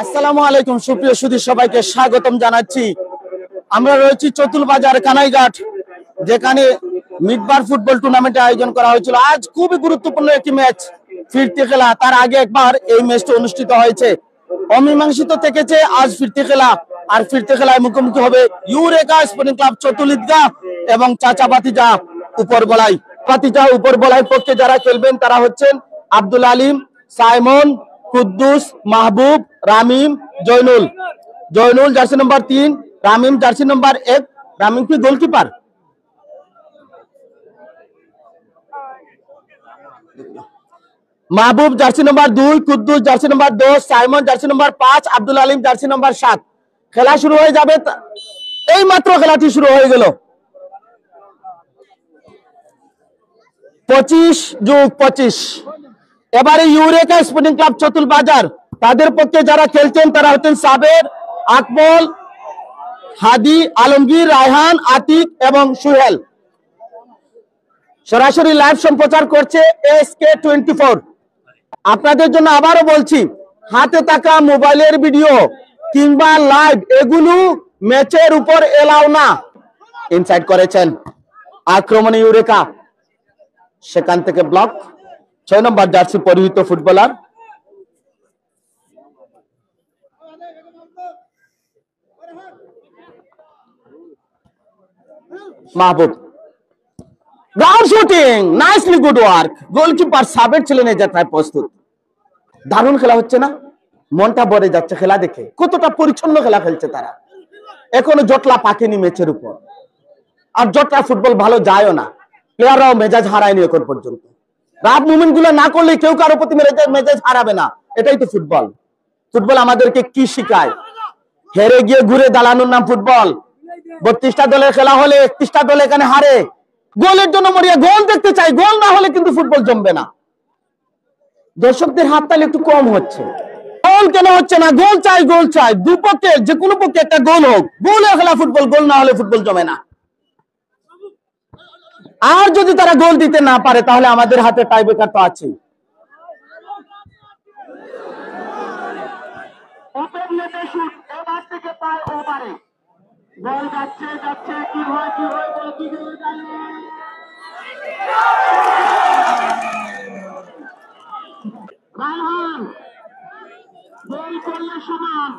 আসসালামু আলাইকুম সুপ্রিয় সুধী সবাইকে স্বাগতম জানাচ্ছি। আমরা রয়েছি চতুল বাজার কানাইঘাট, যেখানে মিডবার ফুটবল টুর্নামেন্টের আয়োজন করা হয়েছিল। আজ খুবই গুরুত্বপূর্ণ একটি ম্যাচ, ফিরতি খেলা। তার আগে একবার এই ম্যাচটি অনুষ্ঠিত হয়েছে, অমীমাংসিত থেকেছে। আজ ফিরতি খেলা, আর ফিরতি খেলায় মুখোমুখি হবে ইউরেকা স্পোর্টিং ক্লাব চতুল ঈদগাহ এবং চাচা ভাতিজা উপরবলাই। ভাতিজা উপরবলাইয়ের পক্ষে যারা খেলবেন তারা হচ্ছেন Abdul Alim, Saimon, Kuddus, Mahbub, Ramim, Joynul. Joynul jersey number 3, Ramim jersey number 1। Ramim কি goalkeeper? Mahbub jersey number 2, Kuddus jersey number 2, Saimon jersey number 5, Abdul Alim jersey number 7। খেলা শুরু হয়ে যাবে, এই মাত্র খেলাটি শুরু হয়ে গেল। 25+25। এবারে ইউরেকা স্পোর্টিং ক্লাব চতুল বাজার, তাদের পক্ষে যারা খেলছেন তারা হচ্ছেন সাবের, আকমল, হাদি, আলমগীর, রায়হান, আতিক এবং সুহেল। সরাসরি লাইভ সম্প্রচার করছে SK24। আপনাদের জন্য আবারও বলছি, হাতে থাকা মোবাইলের ভিডিও কিংবা লাইভ এগুলো ম্যাচের উপর এলাও না। ইনসাইড করেছেন আক্রমণে ইউরেকা, সেখান থেকে ব্লক। 6 নম্বর জার্সি পরিহিত footballer Mahbub, ground shooting, nicely good work. Goalkeeper Saber ছিলেন এই যাত্রায় প্রস্তুত। দারুণ খেলা হচ্ছে না? মনটা ভরে যাচ্ছে খেলা দেখে। কতটা পরিচ্ছন্ন খেলা খেলছে তারা। এখনো জটলা পাকেনি ম্যাচের উপর, আর জটলা ফুটবল ভালো যায়ও না। প্লেয়াররাও মেজাজ হারায়নি এখন পর্যন্ত। রাত মুভমেন্ট গুলো না করলে কেউ কারো প্রতি মেজাজ হারাবে না। এটাই তো ফুটবল। ফুটবল আমাদেরকে কি শিখায়? হেরে গিয়ে ঘুরে দাঁড়ানোর নাম ফুটবল। 32টা দলের খেলা হলে 31টা দল এখানে হারে। গোলের জন্য মরিয়া, গোল দেখতে চাই। গোল না হলে কিন্তু ফুটবল জমবে না। দর্শকদের হাততালি একটু কম হচ্ছে। গোল কেন হচ্ছে না? গোল চাই, গোল চাই। দুপক্ষে যে কোনো পক্ষে একটা গোল হোক। গোলে খেলা ফুটবল, গোল না হলে ফুটবল জমে না। আর যদি তারা গোল দিতে না পারে তাহলে আমাদের হাতে টাইব্রেকার তো আছে। বল যাচ্ছে যাচ্ছে, কি হয় কি হয়, বল কি করে গেল? রায়হান গোল করলে সমান।